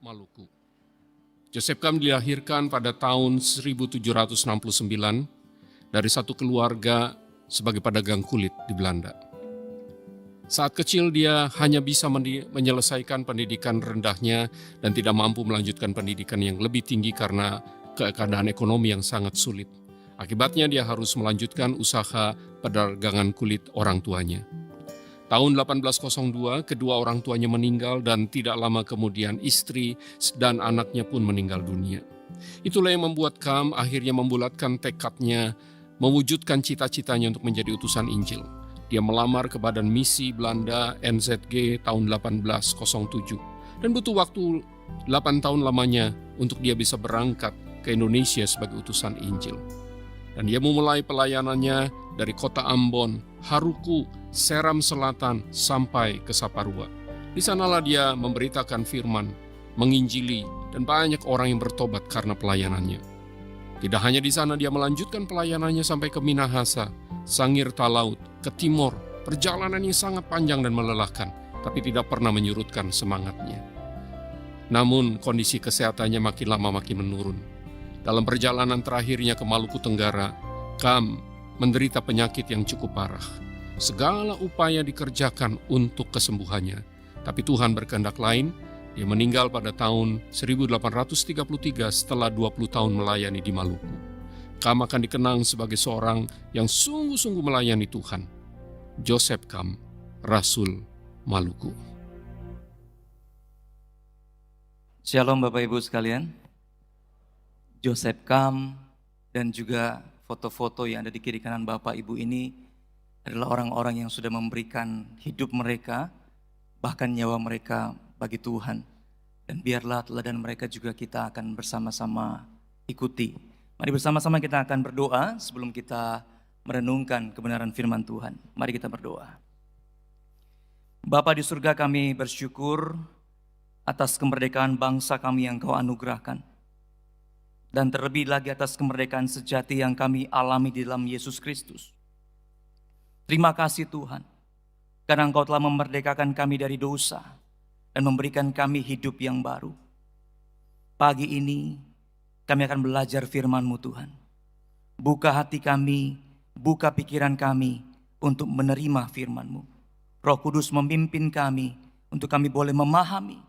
Maluku. Joseph Kam dilahirkan pada tahun 1769 dari satu keluarga sebagai pedagang kulit di Belanda. Saat kecil dia hanya bisa menyelesaikan pendidikan rendahnya dan tidak mampu melanjutkan pendidikan yang lebih tinggi karena keadaan ekonomi yang sangat sulit. Akibatnya dia harus melanjutkan usaha perdagangan kulit orang tuanya. Tahun 1802, kedua orang tuanya meninggal dan tidak lama kemudian istri dan anaknya pun meninggal dunia. Itulah yang membuat Kam akhirnya membulatkan tekadnya mewujudkan cita-citanya untuk menjadi utusan Injil. Dia melamar ke Badan Misi Belanda NZG tahun 1807 dan butuh waktu 8 tahun lamanya untuk dia bisa berangkat ke Indonesia sebagai utusan Injil. Dan dia memulai pelayanannya dari kota Ambon, Haruku, Seram Selatan sampai ke Saparua. Di sanalah dia memberitakan firman, menginjili, dan banyak orang yang bertobat karena pelayanannya. Tidak hanya di sana dia melanjutkan pelayanannya sampai ke Minahasa, Sangir Talaut, ke timur. Perjalanannya sangat panjang dan melelahkan, tapi tidak pernah menyurutkan semangatnya. Namun kondisi kesehatannya makin lama makin menurun. Dalam perjalanan terakhirnya ke Maluku Tenggara, Kam menderita penyakit yang cukup parah. Segala upaya dikerjakan untuk kesembuhannya, tapi Tuhan berkehendak lain. Dia meninggal pada tahun 1833 setelah 20 tahun melayani di Maluku. Kam akan dikenang sebagai seorang yang sungguh-sungguh melayani Tuhan. Joseph Kam, Rasul Maluku. Shalom Bapak Ibu sekalian. Joseph Kam dan juga foto-foto yang ada di kiri kanan Bapak Ibu ini adalah orang-orang yang sudah memberikan hidup mereka, bahkan nyawa mereka bagi Tuhan. Dan biarlah teladan mereka juga kita akan bersama-sama ikuti. Mari bersama-sama kita akan berdoa sebelum kita merenungkan kebenaran firman Tuhan. Mari kita berdoa. Bapa di surga, kami bersyukur atas kemerdekaan bangsa kami yang Kau anugerahkan. Dan terlebih lagi atas kemerdekaan sejati yang kami alami di dalam Yesus Kristus. Terima kasih Tuhan, karena Engkau telah memerdekakan kami dari dosa dan memberikan kami hidup yang baru. Pagi ini kami akan belajar firman-Mu Tuhan. Buka hati kami, buka pikiran kami untuk menerima firman-Mu. Roh Kudus memimpin kami untuk kami boleh memahami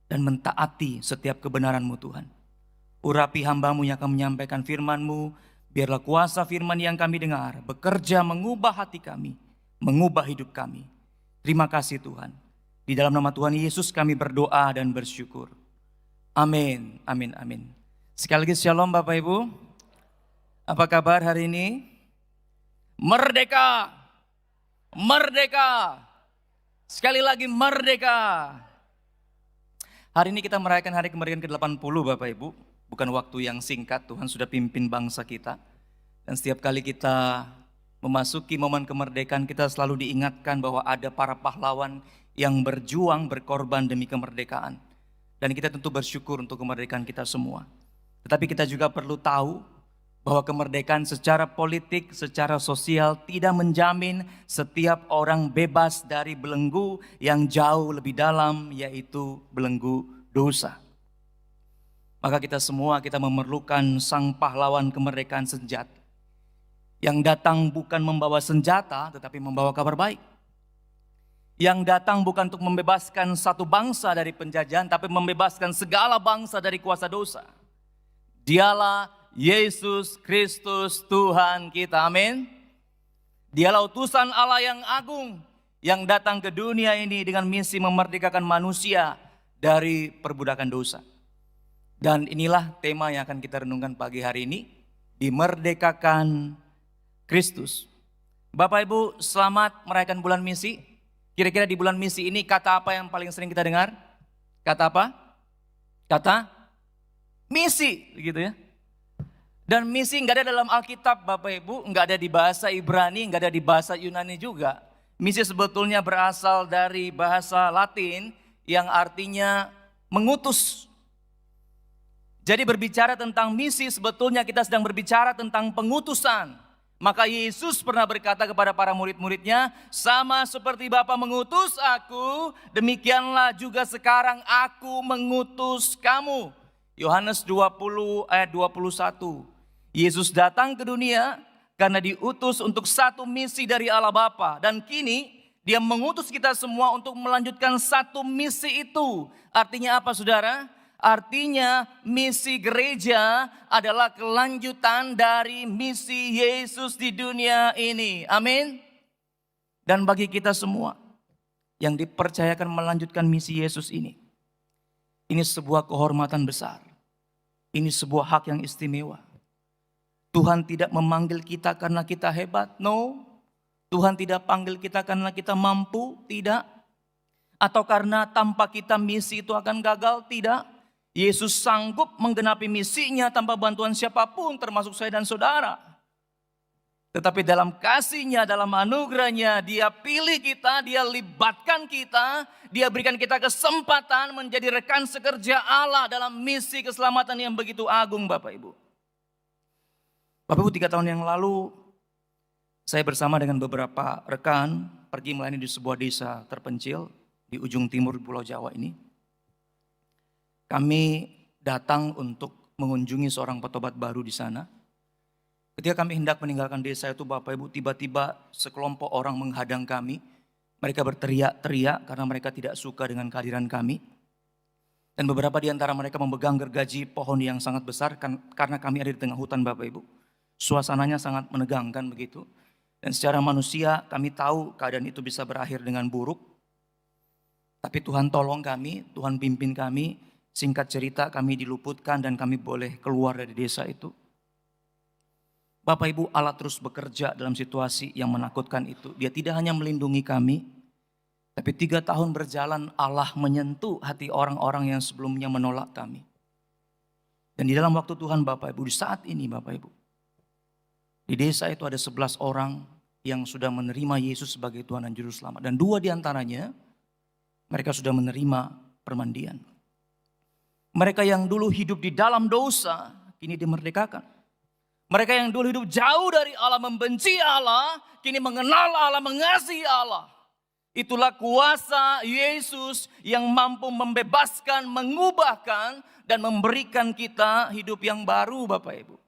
dan mentaati setiap kebenaran-Mu Tuhan. Urapi hamba-Mu yang akan menyampaikan firman-Mu. Biarlah kuasa firman yang kami dengar bekerja mengubah hati kami, mengubah hidup kami. Terima kasih Tuhan. Di dalam nama Tuhan Yesus kami berdoa dan bersyukur. Amin, amin, amin. Sekali lagi shalom Bapak Ibu. Apa kabar hari ini? Merdeka, merdeka. Sekali lagi merdeka. Hari ini kita merayakan hari kemerdekaan ke-80 Bapak Ibu. Bukan waktu yang singkat, Tuhan sudah pimpin bangsa kita. Dan setiap kali kita memasuki momen kemerdekaan, kita selalu diingatkan bahwa ada para pahlawan yang berjuang, berkorban demi kemerdekaan. Dan kita tentu bersyukur untuk kemerdekaan kita semua. Tetapi kita juga perlu tahu bahwa kemerdekaan secara politik, secara sosial tidak menjamin setiap orang bebas dari belenggu yang jauh lebih dalam, yaitu belenggu dosa. Maka kita semua memerlukan sang pahlawan kemerdekaan sejati. Yang datang bukan membawa senjata tetapi membawa kabar baik. Yang datang bukan untuk membebaskan satu bangsa dari penjajahan tapi membebaskan segala bangsa dari kuasa dosa. Dialah Yesus Kristus Tuhan kita, amin. Dialah utusan Allah yang agung yang datang ke dunia ini dengan misi memerdekakan manusia dari perbudakan dosa. Dan inilah tema yang akan kita renungkan pagi hari ini, dimerdekakan Kristus. Bapak Ibu, selamat merayakan bulan misi. Kira-kira di bulan misi ini kata apa yang paling sering kita dengar? Kata apa? Kata misi, gitu ya. Dan misi nggak ada dalam Alkitab Bapak Ibu, nggak ada di bahasa Ibrani, nggak ada di bahasa Yunani juga. Misi sebetulnya berasal dari bahasa Latin yang artinya mengutus. Jadi berbicara tentang misi sebetulnya kita sedang berbicara tentang pengutusan. Maka Yesus pernah berkata kepada para murid-muridnya, sama seperti Bapa mengutus aku, demikianlah juga sekarang aku mengutus kamu. Yohanes 20 ayat 21. Yesus datang ke dunia karena diutus untuk satu misi dari Allah Bapa. Dan kini Dia mengutus kita semua untuk melanjutkan satu misi itu. Artinya apa, saudara? Artinya misi gereja adalah kelanjutan dari misi Yesus di dunia ini. Amin. Dan bagi kita semua yang dipercayakan melanjutkan misi Yesus ini sebuah kehormatan besar. Ini sebuah hak yang istimewa. Tuhan tidak memanggil kita karena kita hebat, no. Tuhan tidak panggil kita karena kita mampu, tidak. Atau karena tanpa kita misi itu akan gagal, tidak. Yesus sanggup menggenapi misinya tanpa bantuan siapapun termasuk saya dan saudara. Tetapi dalam kasih-Nya, dalam anugerah-Nya, Dia pilih kita, Dia libatkan kita, Dia berikan kita kesempatan menjadi rekan sekerja Allah dalam misi keselamatan yang begitu agung, Bapak Ibu. Bapak Ibu, 3 tahun yang lalu saya bersama dengan beberapa rekan pergi melayani di sebuah desa terpencil di ujung timur Pulau Jawa ini. Kami datang untuk mengunjungi seorang petobat baru di sana. Ketika kami hendak meninggalkan desa itu, Bapak Ibu, tiba-tiba sekelompok orang menghadang kami. Mereka berteriak-teriak karena mereka tidak suka dengan kehadiran kami. Dan beberapa di antara mereka memegang gergaji pohon yang sangat besar karena kami ada di tengah hutan, Bapak Ibu. Suasananya sangat menegangkan begitu. Dan secara manusia kami tahu keadaan itu bisa berakhir dengan buruk. Tapi Tuhan tolong kami, Tuhan pimpin kami. Singkat cerita kami diluputkan dan kami boleh keluar dari desa itu. Bapak Ibu, Allah terus bekerja dalam situasi yang menakutkan itu. Dia tidak hanya melindungi kami, tapi 3 tahun berjalan Allah menyentuh hati orang-orang yang sebelumnya menolak kami. Dan di dalam waktu Tuhan, Bapak Ibu, di saat ini Bapak Ibu, di desa itu ada 11 orang yang sudah menerima Yesus sebagai Tuhan dan Juru Selamat. Dan 2 di antaranya mereka sudah menerima permandian. Mereka yang dulu hidup di dalam dosa, kini dimerdekakan. Mereka yang dulu hidup jauh dari Allah, membenci Allah, kini mengenal Allah, mengasihi Allah. Itulah kuasa Yesus yang mampu membebaskan, mengubahkan, dan memberikan kita hidup yang baru, Bapak Ibu.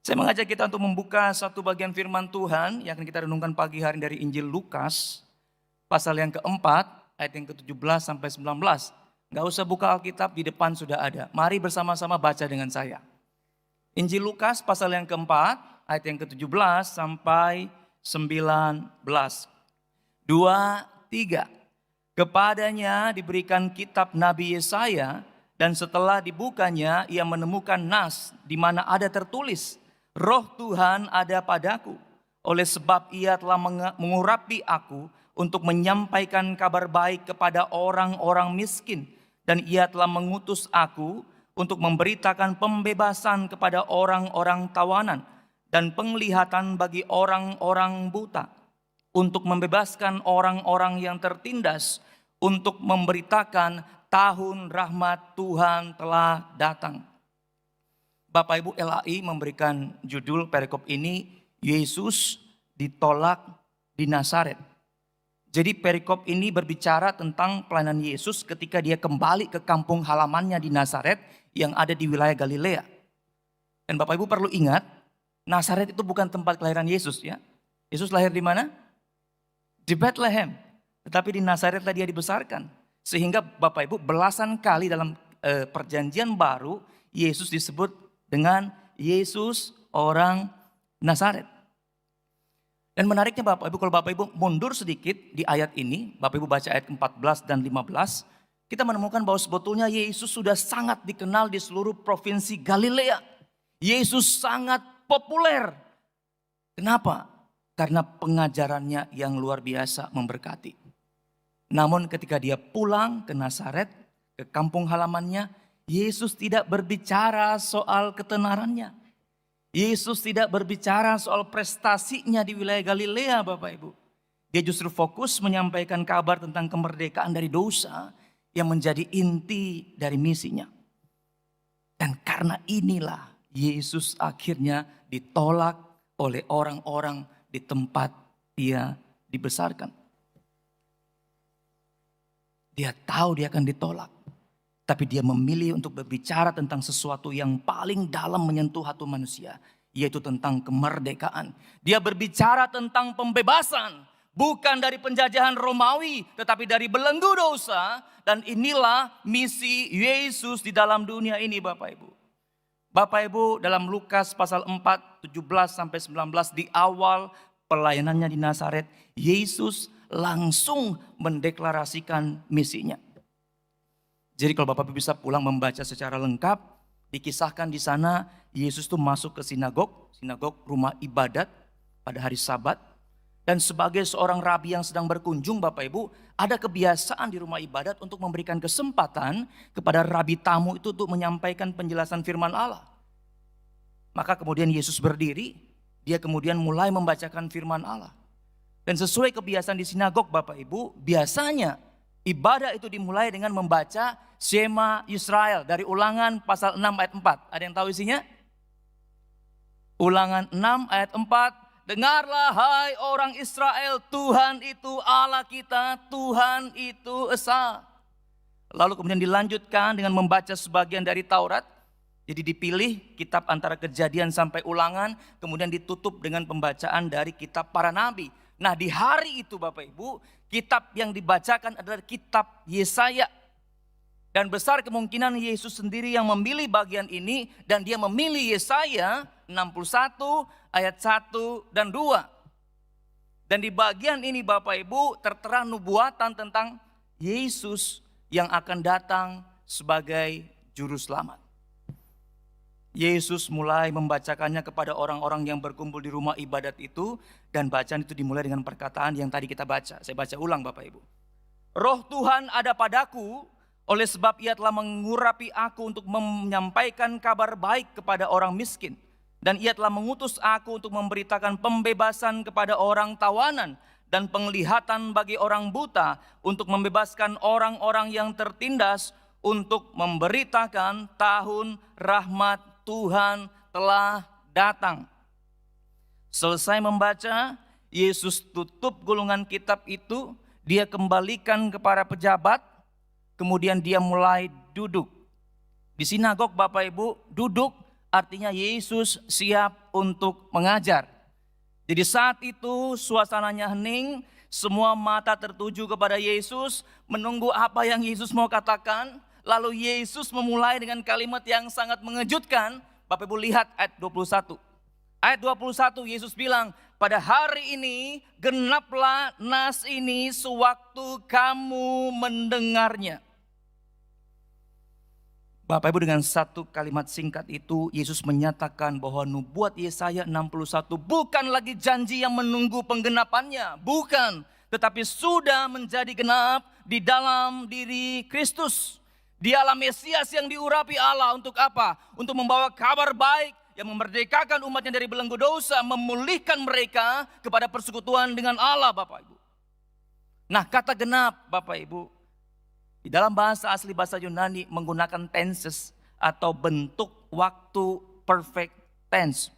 Saya mengajak kita untuk membuka satu bagian firman Tuhan yang akan kita renungkan pagi hari dari Injil Lukas, pasal yang keempat, ayat yang ke-17 sampai 19. Gak usah buka Alkitab, di depan sudah ada. Mari bersama-sama baca dengan saya. Injil Lukas pasal yang keempat, ayat yang ke-17 sampai 19. 2, 3. Kepadanya diberikan kitab Nabi Yesaya, dan setelah dibukanya ia menemukan nas di mana ada tertulis, Roh Tuhan ada padaku, oleh sebab ia telah mengurapi aku untuk menyampaikan kabar baik kepada orang-orang miskin. Dan ia telah mengutus aku untuk memberitakan pembebasan kepada orang-orang tawanan dan penglihatan bagi orang-orang buta, untuk membebaskan orang-orang yang tertindas, untuk memberitakan tahun rahmat Tuhan telah datang. Bapak Ibu, LAI memberikan judul perikop ini, Yesus ditolak di Nazaret. Jadi perikop ini berbicara tentang pelayanan Yesus ketika dia kembali ke kampung halamannya di Nazaret yang ada di wilayah Galilea. Dan Bapak Ibu perlu ingat, Nazaret itu bukan tempat kelahiran Yesus ya. Yesus lahir di mana? Di Bethlehem. Tetapi di Nazaretlah dia dibesarkan. Sehingga Bapak Ibu belasan kali dalam perjanjian baru Yesus disebut dengan Yesus orang Nazaret. Dan menariknya Bapak Ibu, kalau Bapak Ibu mundur sedikit di ayat ini, Bapak Ibu baca ayat 14 dan 15, kita menemukan bahwa sebetulnya Yesus sudah sangat dikenal di seluruh provinsi Galilea. Yesus sangat populer. Kenapa? Karena pengajarannya yang luar biasa memberkati. Namun ketika dia pulang ke Nazaret, ke kampung halamannya, Yesus tidak berbicara soal ketenarannya. Yesus tidak berbicara soal prestasinya di wilayah Galilea, Bapak Ibu. Dia justru fokus menyampaikan kabar tentang kemerdekaan dari dosa yang menjadi inti dari misinya. Dan karena inilah Yesus akhirnya ditolak oleh orang-orang di tempat dia dibesarkan. Dia tahu dia akan ditolak. Tapi dia memilih untuk berbicara tentang sesuatu yang paling dalam menyentuh hati manusia. Yaitu tentang kemerdekaan. Dia berbicara tentang pembebasan. Bukan dari penjajahan Romawi, tetapi dari belenggu dosa. Dan inilah misi Yesus di dalam dunia ini Bapak Ibu. Bapak Ibu, dalam Lukas pasal 4, 17-19 di awal pelayanannya di Nazaret, Yesus langsung mendeklarasikan misinya. Jadi kalau Bapak Ibu bisa pulang membaca secara lengkap, dikisahkan di sana Yesus tuh masuk ke sinagog rumah ibadat pada hari Sabat. Dan sebagai seorang rabi yang sedang berkunjung Bapak Ibu, ada kebiasaan di rumah ibadat untuk memberikan kesempatan kepada rabi tamu itu untuk menyampaikan penjelasan firman Allah. Maka kemudian Yesus berdiri, dia kemudian mulai membacakan firman Allah. Dan sesuai kebiasaan di sinagog Bapak Ibu, biasanya ibadah itu dimulai dengan membaca Shema Yisrael dari Ulangan pasal 6 ayat 4. Ada yang tahu isinya? Ulangan 6 ayat 4. Dengarlah hai orang Israel, Tuhan itu Allah kita, Tuhan itu esa. Lalu kemudian dilanjutkan dengan membaca sebagian dari Taurat. Jadi dipilih kitab antara Kejadian sampai Ulangan, kemudian ditutup dengan pembacaan dari kitab para nabi. Nah di hari itu Bapak Ibu, kitab yang dibacakan adalah kitab Yesaya. Dan besar kemungkinan Yesus sendiri yang memilih bagian ini, dan dia memilih Yesaya 61 ayat 1 dan 2. Dan di bagian ini Bapak Ibu tertera nubuatan tentang Yesus yang akan datang sebagai juru selamat. Yesus mulai membacakannya kepada orang-orang yang berkumpul di rumah ibadat itu. Dan bacaan itu dimulai dengan perkataan yang tadi kita baca. Saya baca ulang Bapak Ibu. Roh Tuhan ada padaku, oleh sebab ia telah mengurapi aku untuk menyampaikan kabar baik kepada orang miskin. Dan ia telah mengutus aku untuk memberitakan pembebasan kepada orang tawanan dan penglihatan bagi orang buta, untuk membebaskan orang-orang yang tertindas, untuk memberitakan tahun rahmat Tuhan telah datang. Selesai membaca, Yesus tutup gulungan kitab itu, dia kembalikan kepada pejabat, kemudian dia mulai duduk. Di sinagog Bapak Ibu, duduk artinya Yesus siap untuk mengajar. Jadi saat itu suasananya hening, semua mata tertuju kepada Yesus, menunggu apa yang Yesus mau katakan. Lalu Yesus memulai dengan kalimat yang sangat mengejutkan. Bapak Ibu lihat ayat 21. Ayat 21 Yesus bilang, pada hari ini genaplah nas ini sewaktu kamu mendengarnya. Bapak Ibu, dengan satu kalimat singkat itu Yesus menyatakan bahwa nubuat Yesaya 61 bukan lagi janji yang menunggu penggenapannya. Bukan, tetapi sudah menjadi genap di dalam diri Kristus. Dialah Mesias yang diurapi Allah untuk apa? Untuk membawa kabar baik yang memerdekakan umatnya dari belenggu dosa, memulihkan mereka kepada persekutuan dengan Allah Bapak Ibu. Nah kata genap Bapak Ibu, di dalam bahasa asli bahasa Yunani menggunakan tenses atau bentuk waktu perfect tense.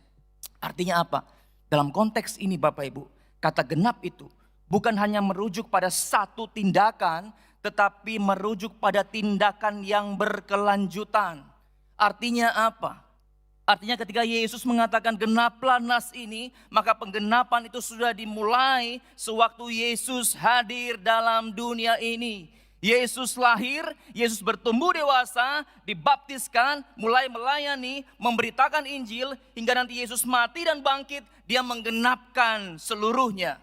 Artinya apa? Dalam konteks ini Bapak Ibu, kata genap itu bukan hanya merujuk pada satu tindakan, tetapi merujuk pada tindakan yang berkelanjutan. Artinya apa? Artinya ketika Yesus mengatakan genaplah nas ini, maka penggenapan itu sudah dimulai sewaktu Yesus hadir dalam dunia ini. Yesus lahir, Yesus bertumbuh dewasa, dibaptiskan, mulai melayani, memberitakan Injil, hingga nanti Yesus mati dan bangkit, dia menggenapkan seluruhnya.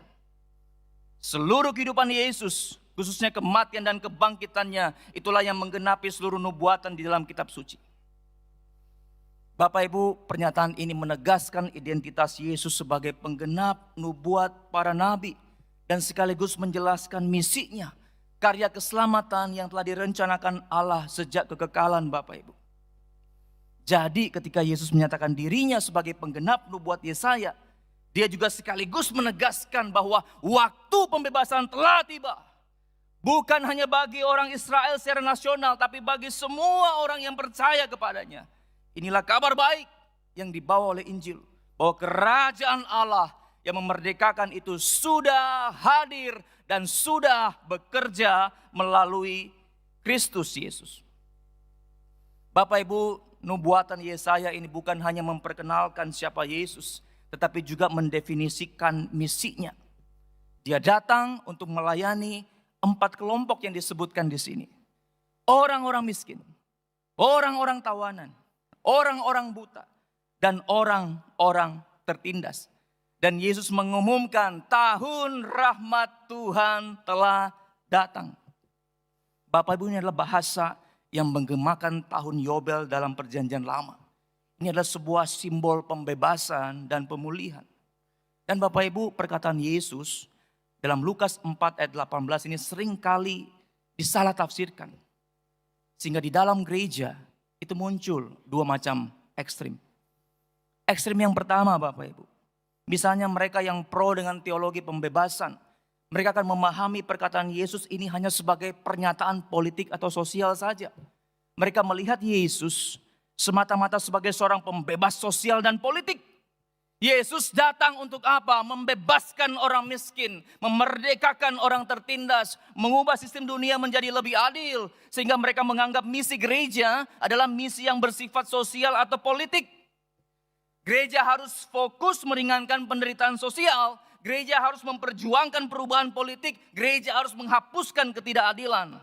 Seluruh kehidupan Yesus, khususnya kematian dan kebangkitannya, itulah yang menggenapi seluruh nubuatan di dalam kitab suci. Bapak Ibu, pernyataan ini menegaskan identitas Yesus sebagai penggenap nubuat para nabi dan sekaligus menjelaskan misinya, karya keselamatan yang telah direncanakan Allah sejak kekekalan Bapak Ibu. Jadi ketika Yesus menyatakan dirinya sebagai penggenap nubuat Yesaya, dia juga sekaligus menegaskan bahwa waktu pembebasan telah tiba. Bukan hanya bagi orang Israel secara nasional, tapi bagi semua orang yang percaya kepadanya. Inilah kabar baik yang dibawa oleh Injil. Bahwa kerajaan Allah yang memerdekakan itu sudah hadir dan sudah bekerja melalui Kristus Yesus. Bapak Ibu, nubuatan Yesaya ini bukan hanya memperkenalkan siapa Yesus, tetapi juga mendefinisikan misinya. Dia datang untuk melayani 4 kelompok yang disebutkan di sini. Orang-orang miskin, orang-orang tawanan, orang-orang buta, dan orang-orang tertindas. Dan Yesus mengumumkan tahun rahmat Tuhan telah datang. Bapak Ibu, ini adalah bahasa yang menggemakan tahun Yobel dalam perjanjian lama. Ini adalah sebuah simbol pembebasan dan pemulihan. Dan Bapak Ibu, perkataan Yesus dalam Lukas 4 ayat 18 ini seringkali disalah tafsirkan. Sehingga di dalam gereja itu muncul 2 macam ekstrim. Ekstrim yang pertama Bapak Ibu, misalnya mereka yang pro dengan teologi pembebasan. Mereka akan memahami perkataan Yesus ini hanya sebagai pernyataan politik atau sosial saja. Mereka melihat Yesus semata-mata sebagai seorang pembebas sosial dan politik. Yesus datang untuk apa? Membebaskan orang miskin, memerdekakan orang tertindas, mengubah sistem dunia menjadi lebih adil. Sehingga mereka menganggap misi gereja adalah misi yang bersifat sosial atau politik. Gereja harus fokus meringankan penderitaan sosial. Gereja harus memperjuangkan perubahan politik. Gereja harus menghapuskan ketidakadilan.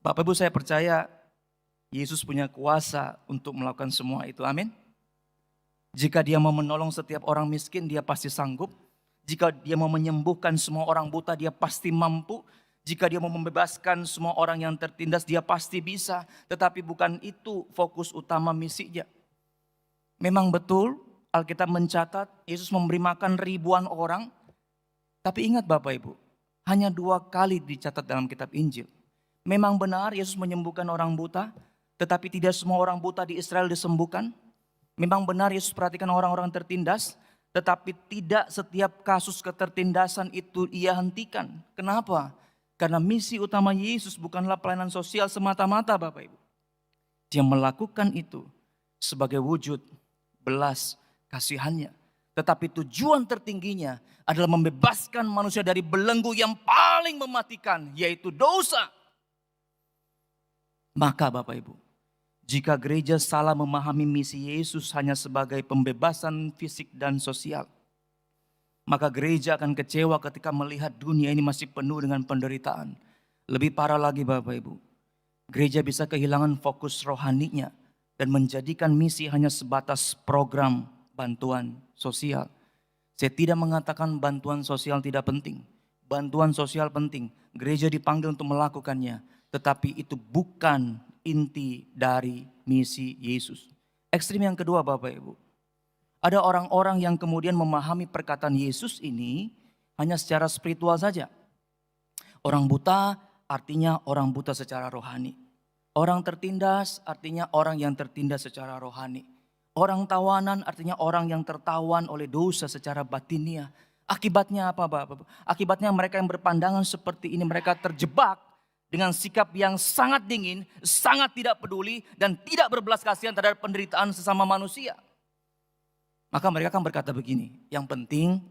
Bapak Ibu, saya percaya Yesus punya kuasa untuk melakukan semua itu. Amin. Jika dia mau menolong setiap orang miskin, dia pasti sanggup. Jika dia mau menyembuhkan semua orang buta, dia pasti mampu. Jika dia mau membebaskan semua orang yang tertindas, dia pasti bisa. Tetapi bukan itu fokus utama misinya. Memang betul Alkitab mencatat Yesus memberi makan ribuan orang. Tapi ingat Bapak Ibu, hanya 2 kali dicatat dalam kitab Injil. Memang benar Yesus menyembuhkan orang buta, tetapi tidak semua orang buta di Israel disembuhkan. Memang benar Yesus perhatikan orang-orang tertindas, tetapi tidak setiap kasus ketertindasan itu ia hentikan. Kenapa? Karena misi utama Yesus bukanlah pelayanan sosial semata-mata Bapak Ibu. Dia melakukan itu sebagai wujud belas kasihannya. Tetapi tujuan tertingginya adalah membebaskan manusia dari belenggu yang paling mematikan, yaitu dosa. Maka Bapak Ibu, jika gereja salah memahami misi Yesus hanya sebagai pembebasan fisik dan sosial, maka gereja akan kecewa ketika melihat dunia ini masih penuh dengan penderitaan. Lebih parah lagi Bapak Ibu, gereja bisa kehilangan fokus rohaninya dan menjadikan misi hanya sebatas program bantuan sosial. Saya tidak mengatakan bantuan sosial tidak penting. Bantuan sosial penting, gereja dipanggil untuk melakukannya. Tetapi itu bukan inti dari misi Yesus. Ekstrim yang kedua Bapak Ibu. Ada orang-orang yang kemudian memahami perkataan Yesus ini hanya secara spiritual saja. Orang buta artinya orang buta secara rohani. Orang tertindas artinya orang yang tertindas secara rohani. Orang tawanan artinya orang yang tertawan oleh dosa secara batiniah. Akibatnya apa Bapak? Akibatnya mereka yang berpandangan seperti ini, mereka terjebak dengan sikap yang sangat dingin, sangat tidak peduli, dan tidak berbelas kasihan terhadap penderitaan sesama manusia. Maka mereka akan berkata begini, yang penting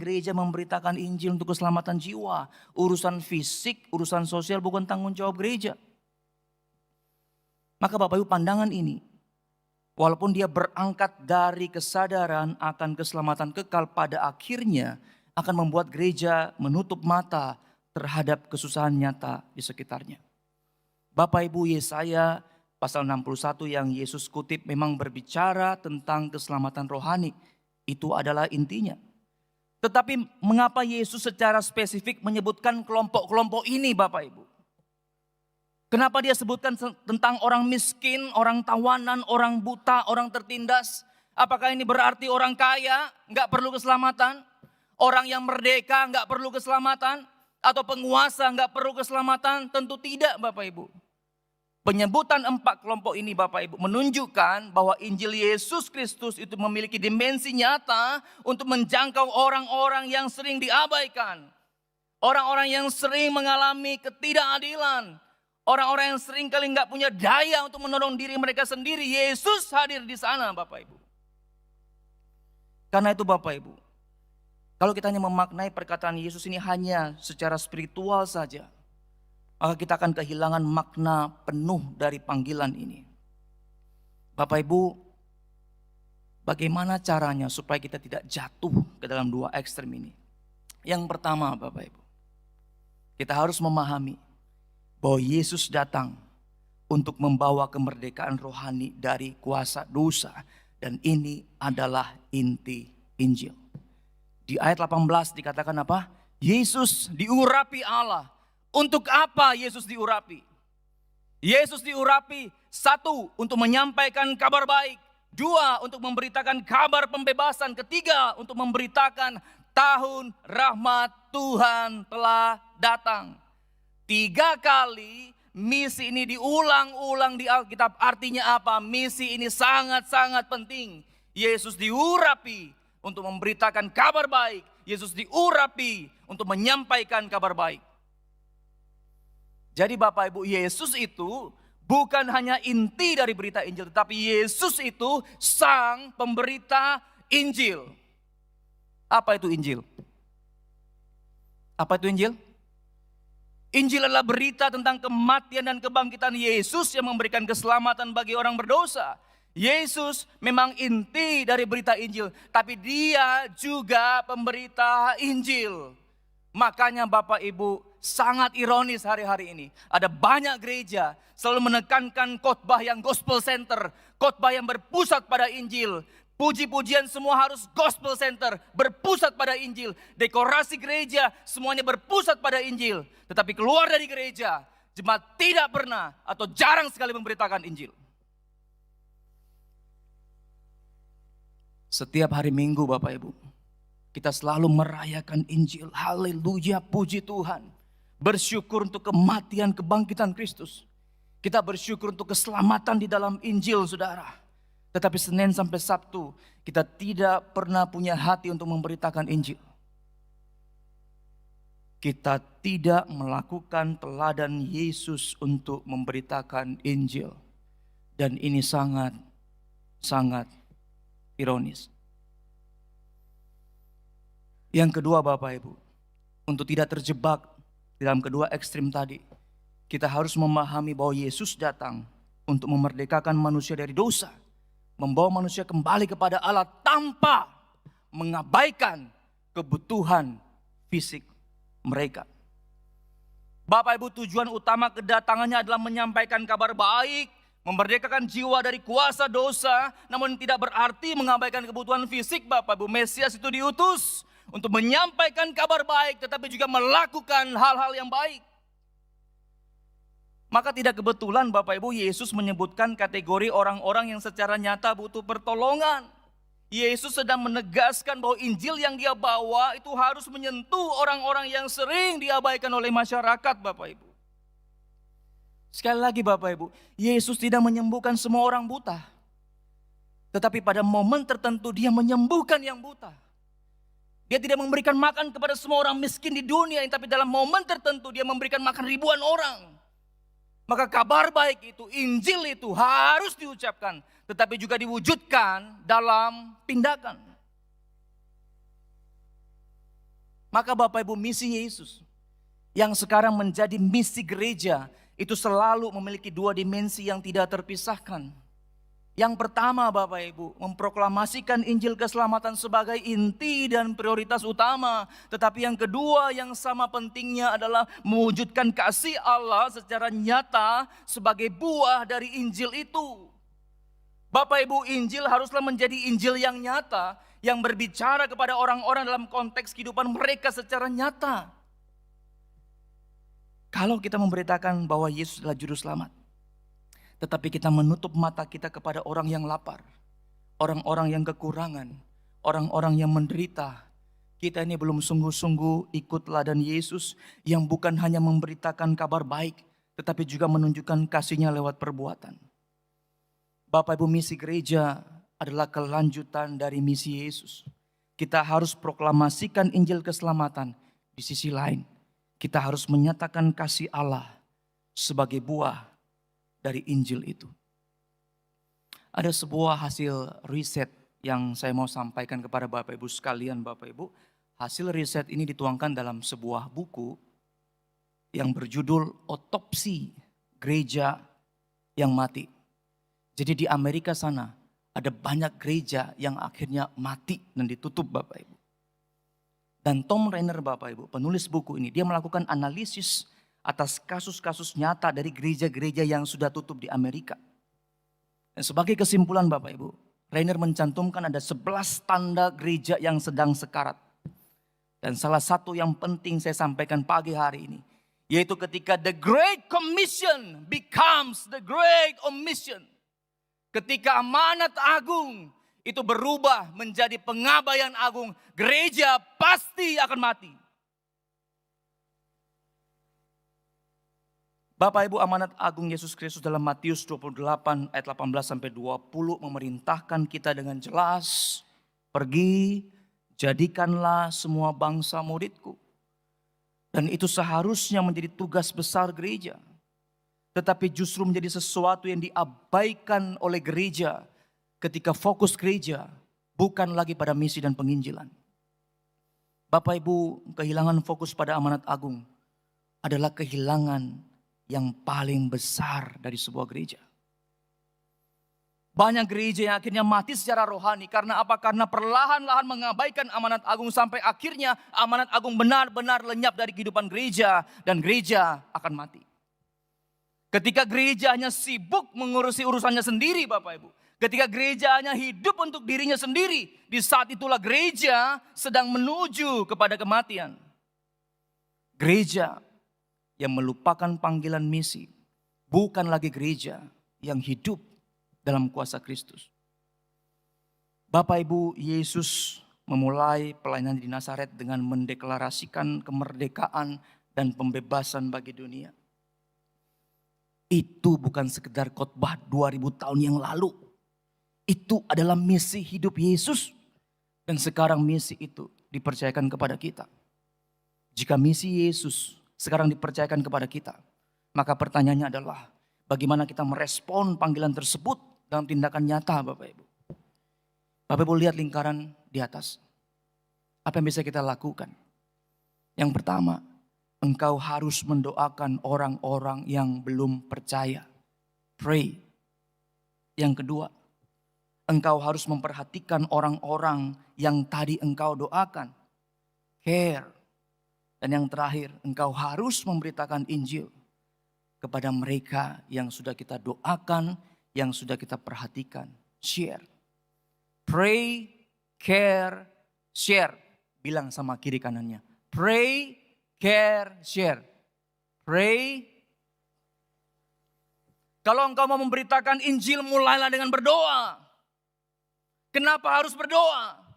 gereja memberitakan Injil untuk keselamatan jiwa. Urusan fisik, urusan sosial bukan tanggung jawab gereja. Maka Bapak Ibu, pandangan ini, walaupun dia berangkat dari kesadaran akan keselamatan kekal, pada akhirnya akan membuat gereja menutup mata terhadap kesusahan nyata di sekitarnya. Bapak Ibu, Yesaya pasal 61 yang Yesus kutip memang berbicara tentang keselamatan rohani. Itu adalah intinya. Tetapi mengapa Yesus secara spesifik menyebutkan kelompok-kelompok ini Bapak Ibu? Kenapa dia sebutkan tentang orang miskin, orang tawanan, orang buta, orang tertindas? Apakah ini berarti orang kaya nggak perlu keselamatan? Orang yang merdeka nggak perlu keselamatan? Atau penguasa nggak perlu keselamatan? Tentu tidak Bapak Ibu. Penyebutan 4 kelompok ini Bapak Ibu menunjukkan bahwa Injil Yesus Kristus itu memiliki dimensi nyata untuk menjangkau orang-orang yang sering diabaikan. Orang-orang yang sering mengalami ketidakadilan. Orang-orang yang seringkali nggak punya daya untuk menolong diri mereka sendiri, Yesus hadir di sana Bapak Ibu. Karena itu Bapak Ibu, kalau kita hanya memaknai perkataan Yesus ini hanya secara spiritual saja, maka kita akan kehilangan makna penuh dari panggilan ini. Bapak Ibu, bagaimana caranya supaya kita tidak jatuh ke dalam dua ekstrem ini? Yang pertama Bapak Ibu, kita harus memahami bahwa Yesus datang untuk membawa kemerdekaan rohani dari kuasa dosa. Dan ini adalah inti Injil. Di ayat 18 dikatakan apa? Yesus diurapi Allah. Untuk apa Yesus diurapi? Yesus diurapi, satu, untuk menyampaikan kabar baik. Dua, untuk memberitakan kabar pembebasan. Ketiga, untuk memberitakan tahun rahmat Tuhan telah datang. 3 kali misi ini diulang-ulang di Alkitab. Artinya apa? Misi ini sangat-sangat penting. Yesus diurapi untuk memberitakan kabar baik. Yesus diurapi untuk menyampaikan kabar baik. Jadi Bapak Ibu, Yesus itu bukan hanya inti dari berita Injil, tetapi Yesus itu sang pemberita Injil. Apa itu Injil? Apa itu Injil? Injil adalah berita tentang kematian dan kebangkitan Yesus yang memberikan keselamatan bagi orang berdosa. Yesus memang inti dari berita Injil, tapi dia juga pemberita Injil. Makanya Bapak Ibu, sangat ironis hari-hari ini. Ada banyak gereja selalu menekankan khotbah yang gospel center, khotbah yang berpusat pada Injil. Puji-pujian semua harus gospel center, berpusat pada Injil. Dekorasi gereja semuanya berpusat pada Injil. Tetapi keluar dari gereja, jemaat tidak pernah atau jarang sekali memberitakan Injil. Setiap hari Minggu Bapak Ibu, kita selalu merayakan Injil. Haleluya, puji Tuhan. Bersyukur untuk kematian kebangkitan Kristus. Kita bersyukur untuk keselamatan di dalam Injil saudara. Tetapi Senin sampai Sabtu kita tidak pernah punya hati untuk memberitakan Injil. Kita tidak melakukan teladan Yesus untuk memberitakan Injil. Dan ini sangat ironis. Yang kedua Bapak Ibu, untuk tidak terjebak dalam kedua ekstrim tadi, kita harus memahami bahwa Yesus datang untuk memerdekakan manusia dari dosa. Membawa manusia kembali kepada Allah tanpa mengabaikan kebutuhan fisik mereka. Bapak Ibu, tujuan utama kedatangannya adalah menyampaikan kabar baik, memerdekakan jiwa dari kuasa dosa, namun tidak berarti mengabaikan kebutuhan fisik Bapak Ibu. Mesias itu diutus untuk menyampaikan kabar baik, tetapi juga melakukan hal-hal yang baik. Maka tidak kebetulan Bapak Ibu Yesus menyebutkan kategori orang-orang yang secara nyata butuh pertolongan. Yesus sedang menegaskan bahwa Injil yang dia bawa itu harus menyentuh orang-orang yang sering diabaikan oleh masyarakat Bapak Ibu. Sekali lagi Bapak Ibu, Yesus tidak menyembuhkan semua orang buta. Tetapi pada momen tertentu dia menyembuhkan yang buta. Dia tidak memberikan makan kepada semua orang miskin di dunia, tapi dalam momen tertentu dia memberikan makan ribuan orang. Maka kabar baik itu, Injil itu harus diucapkan, tetapi juga diwujudkan dalam tindakan. Maka Bapak Ibu, misi Yesus yang sekarang menjadi misi gereja itu selalu memiliki dua dimensi yang tidak terpisahkan. Yang pertama Bapak Ibu, memproklamasikan Injil keselamatan sebagai inti dan prioritas utama. Tetapi yang kedua yang sama pentingnya adalah mewujudkan kasih Allah secara nyata sebagai buah dari Injil itu. Bapak Ibu, Injil haruslah menjadi Injil yang nyata, yang berbicara kepada orang-orang dalam konteks kehidupan mereka secara nyata. Kalau kita memberitakan bahwa Yesus adalah juru selamat, tetapi kita menutup mata kita kepada orang yang lapar, orang-orang yang kekurangan, orang-orang yang menderita. Kita ini belum sungguh-sungguh ikut teladan Yesus yang bukan hanya memberitakan kabar baik, tetapi juga menunjukkan kasih-Nya lewat perbuatan. Bapak Ibu, misi gereja adalah kelanjutan dari misi Yesus. Kita harus proklamasikan Injil keselamatan. Di sisi lain, kita harus menyatakan kasih Allah sebagai buah dari Injil itu. Ada sebuah hasil riset yang saya mau sampaikan kepada Bapak Ibu sekalian. Bapak Ibu, hasil riset ini dituangkan dalam sebuah buku yang berjudul Otopsi Gereja yang Mati. Jadi di Amerika sana ada banyak gereja yang akhirnya mati dan ditutup Bapak Ibu. Dan Tom Rainer Bapak Ibu, penulis buku ini, dia melakukan analisis atas kasus-kasus nyata dari gereja-gereja yang sudah tutup di Amerika. Dan sebagai kesimpulan Bapak Ibu, Rainer mencantumkan ada 11 tanda gereja yang sedang sekarat. Dan salah satu yang penting saya sampaikan pagi hari ini, yaitu ketika the Great Commission becomes the Great Omission. Ketika amanat agung itu berubah menjadi pengabaian agung, gereja pasti akan mati. Bapak Ibu, amanat agung Yesus Kristus dalam Matius 28 ayat 18 sampai 20 memerintahkan kita dengan jelas, pergi, jadikanlah semua bangsa muridku. Dan itu seharusnya menjadi tugas besar gereja. Tetapi justru menjadi sesuatu yang diabaikan oleh gereja ketika fokus gereja bukan lagi pada misi dan penginjilan. Bapak Ibu, kehilangan fokus pada amanat agung adalah kehilangan yang paling besar dari sebuah gereja. Banyak gereja yang akhirnya mati secara rohani. Karena apa? Karena perlahan-lahan mengabaikan amanat agung sampai akhirnya amanat agung benar-benar lenyap dari kehidupan gereja. Dan gereja akan mati. Ketika gereja hanya sibuk mengurusi urusannya sendiri Bapak Ibu. Ketika gereja hanya hidup untuk dirinya sendiri. Di saat itulah gereja sedang menuju kepada kematian. Gereja yang melupakan panggilan misi. Bukan lagi gereja yang hidup dalam kuasa Kristus. Bapak Ibu, Yesus memulai pelayanan di Nazaret dengan mendeklarasikan kemerdekaan dan pembebasan bagi dunia. Itu bukan sekedar khotbah 2000 tahun yang lalu. Itu adalah misi hidup Yesus. Dan sekarang misi itu dipercayakan kepada kita. Jika misi Yesus sekarang dipercayakan kepada kita, maka pertanyaannya adalah bagaimana kita merespon panggilan tersebut dalam tindakan nyata Bapak Ibu. Bapak Ibu lihat lingkaran di atas. Apa yang bisa kita lakukan? Yang pertama, engkau harus mendoakan orang-orang yang belum percaya. Pray. Yang kedua, engkau harus memperhatikan orang-orang yang tadi engkau doakan. Care. Dan yang terakhir, engkau harus memberitakan Injil kepada mereka yang sudah kita doakan, yang sudah kita perhatikan. Share. Pray, care, share. Bilang sama kiri kanannya. Pray, care, share. Pray. Kalau engkau mau memberitakan Injil, mulailah dengan berdoa. Kenapa harus berdoa?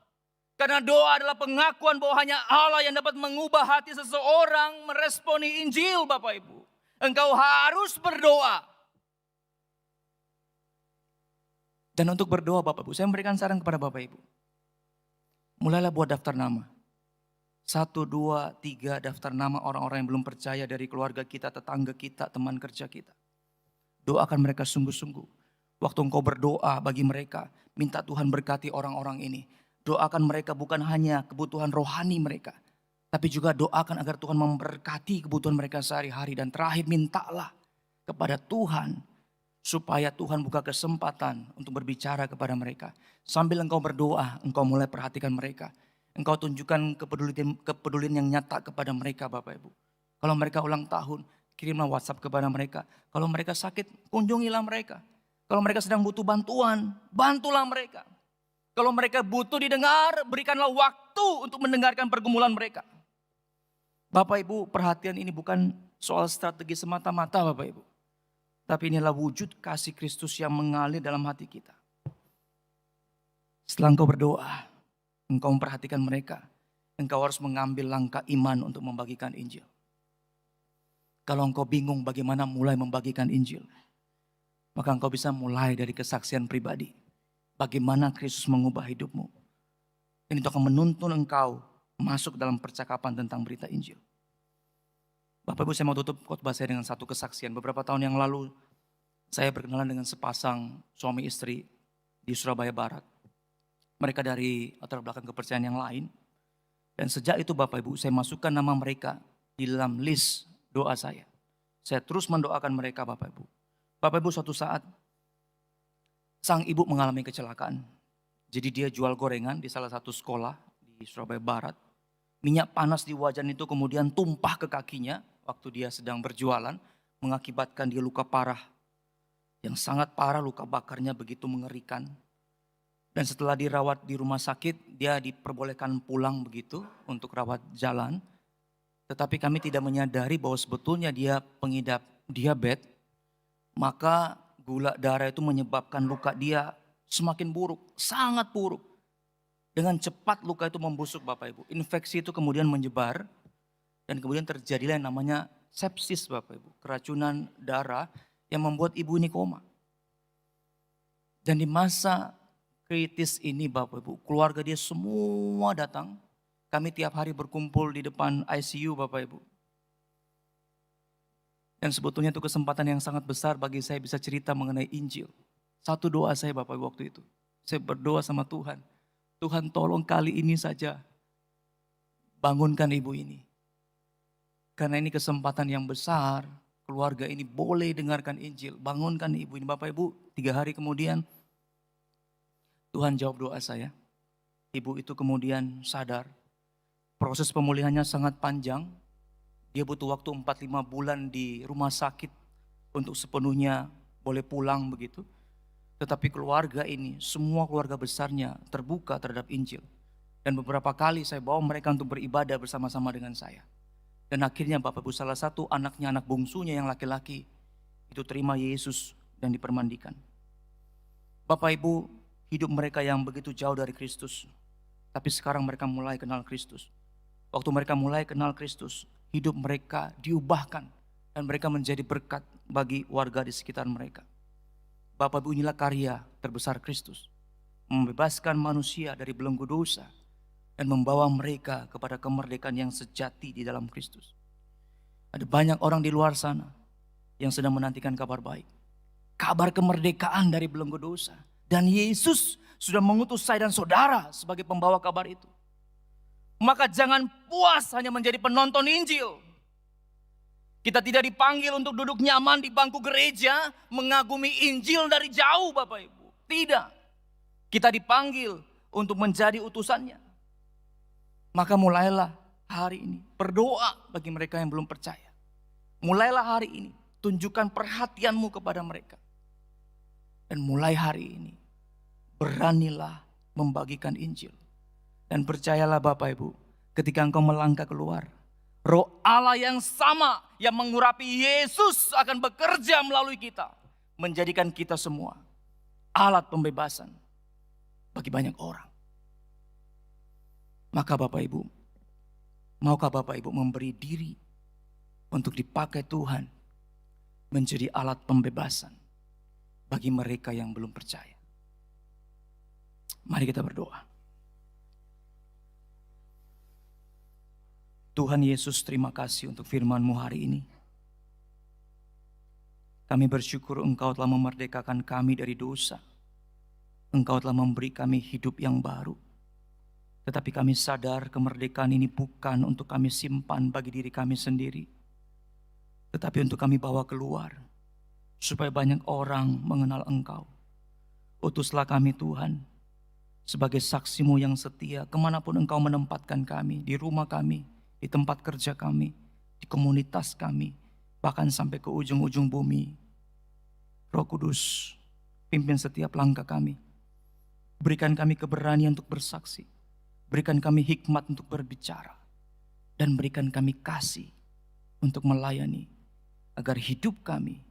Karena doa adalah pengakuan bahwa hanya Allah yang dapat mengubah hati seseorang meresponi Injil Bapak Ibu. Engkau harus berdoa. Dan untuk berdoa Bapak Ibu, saya memberikan saran kepada Bapak Ibu. Mulailah buat daftar nama. 1, 2, 3 daftar nama orang-orang yang belum percaya dari keluarga kita, tetangga kita, teman kerja kita. Doakan mereka sungguh-sungguh. Waktu engkau berdoa bagi mereka, minta Tuhan berkati orang-orang ini. Doakan mereka bukan hanya kebutuhan rohani mereka, tapi juga doakan agar Tuhan memberkati kebutuhan mereka sehari-hari. Dan terakhir mintalah kepada Tuhan supaya Tuhan buka kesempatan untuk berbicara kepada mereka. Sambil engkau berdoa, engkau mulai perhatikan mereka. Engkau tunjukkan kepedulian yang nyata kepada mereka Bapak Ibu. Kalau mereka ulang tahun, kirimlah WhatsApp kepada mereka. Kalau mereka sakit, kunjungilah mereka. Kalau mereka sedang butuh bantuan, bantulah mereka. Kalau mereka butuh didengar, berikanlah waktu untuk mendengarkan pergumulan mereka. Bapak Ibu, perhatian ini bukan soal strategi semata-mata Bapak Ibu. Tapi inilah wujud kasih Kristus yang mengalir dalam hati kita. Setelah engkau berdoa, engkau memperhatikan mereka. Engkau harus mengambil langkah iman untuk membagikan Injil. Kalau engkau bingung bagaimana mulai membagikan Injil, maka engkau bisa mulai dari kesaksian pribadi. Bagaimana Kristus mengubah hidupmu. Dan itu akan menuntun engkau masuk dalam percakapan tentang berita Injil. Bapak Ibu, saya mau tutup khotbah saya dengan satu kesaksian. Beberapa tahun yang lalu saya berkenalan dengan sepasang suami istri di Surabaya Barat. Mereka dari latar belakang kepercayaan yang lain. Dan sejak itu Bapak Ibu, saya masukkan nama mereka di dalam list doa saya. Saya terus mendoakan mereka Bapak Ibu. Bapak Ibu, suatu saat sang ibu mengalami kecelakaan. Jadi dia jual gorengan di salah satu sekolah di Surabaya Barat. Minyak panas di wajan itu kemudian tumpah ke kakinya waktu dia sedang berjualan. Mengakibatkan dia luka parah. Yang sangat parah, luka bakarnya begitu mengerikan. Dan setelah dirawat di rumah sakit, dia diperbolehkan pulang begitu untuk rawat jalan. Tetapi kami tidak menyadari bahwa sebetulnya dia pengidap diabetes. Maka gula darah itu menyebabkan luka dia semakin buruk, sangat buruk. Dengan cepat luka itu membusuk Bapak Ibu. Infeksi itu kemudian menyebar dan kemudian terjadilah yang namanya sepsis Bapak Ibu. Keracunan darah yang membuat ibu ini koma. Dan di masa kritis ini Bapak Ibu, keluarga dia semua datang. Kami tiap hari berkumpul di depan ICU Bapak Ibu. Dan sebetulnya itu kesempatan yang sangat besar bagi saya bisa cerita mengenai Injil. Satu doa saya Bapak Ibu waktu itu. Saya berdoa sama Tuhan. Tuhan tolong kali ini saja bangunkan ibu ini. Karena ini kesempatan yang besar. Keluarga ini boleh dengarkan Injil. Bangunkan ibu ini Bapak Ibu. 3 hari kemudian Tuhan jawab doa saya. Ibu itu kemudian sadar. Proses pemulihannya sangat panjang. Dia butuh waktu 4-5 bulan di rumah sakit untuk sepenuhnya boleh pulang begitu. Tetapi keluarga ini, semua keluarga besarnya terbuka terhadap Injil. Dan beberapa kali saya bawa mereka untuk beribadah bersama-sama dengan saya. Dan akhirnya Bapak Ibu, salah satu anaknya, anak bungsunya yang laki-laki, itu terima Yesus dan dipermandikan. Bapak Ibu, hidup mereka yang begitu jauh dari Kristus. Tapi sekarang mereka mulai kenal Kristus. Waktu mereka mulai kenal Kristus, hidup mereka diubahkan dan mereka menjadi berkat bagi warga di sekitar mereka. Bapak Ibu, inilah karya terbesar Kristus. Membebaskan manusia dari belenggu dosa dan membawa mereka kepada kemerdekaan yang sejati di dalam Kristus. Ada banyak orang di luar sana yang sedang menantikan kabar baik. Kabar kemerdekaan dari belenggu dosa. Dan Yesus sudah mengutus saya dan saudara sebagai pembawa kabar itu. Maka jangan puas hanya menjadi penonton Injil. Kita tidak dipanggil untuk duduk nyaman di bangku gereja mengagumi Injil dari jauh Bapak Ibu. Tidak. Kita dipanggil untuk menjadi utusannya. Maka mulailah hari ini berdoa bagi mereka yang belum percaya. Mulailah hari ini tunjukkan perhatianmu kepada mereka. Dan mulai hari ini beranilah membagikan Injil. Dan percayalah Bapak Ibu, ketika engkau melangkah keluar, Roh Allah yang sama yang mengurapi Yesus akan bekerja melalui kita. Menjadikan kita semua alat pembebasan bagi banyak orang. Maka Bapak Ibu, maukah Bapak Ibu memberi diri untuk dipakai Tuhan menjadi alat pembebasan bagi mereka yang belum percaya? Mari kita berdoa. Tuhan Yesus, terima kasih untuk firman-Mu hari ini. Kami bersyukur Engkau telah memerdekakan kami dari dosa. Engkau telah memberi kami hidup yang baru. Tetapi kami sadar kemerdekaan ini bukan untuk kami simpan bagi diri kami sendiri. Tetapi untuk kami bawa keluar. Supaya banyak orang mengenal Engkau. Utuslah kami Tuhan. Sebagai saksi-Mu yang setia kemanapun Engkau menempatkan kami. Di rumah kami, di tempat kerja kami, di komunitas kami, bahkan sampai ke ujung-ujung bumi. Roh Kudus, pimpin setiap langkah kami. Berikan kami keberanian untuk bersaksi. Berikan kami hikmat untuk berbicara. Dan berikan kami kasih untuk melayani. Agar hidup kami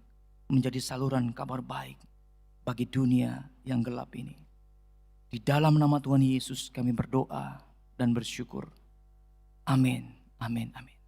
menjadi saluran kabar baik bagi dunia yang gelap ini. Di dalam nama Tuhan Yesus kami berdoa dan bersyukur. Amin. Amin. Amin.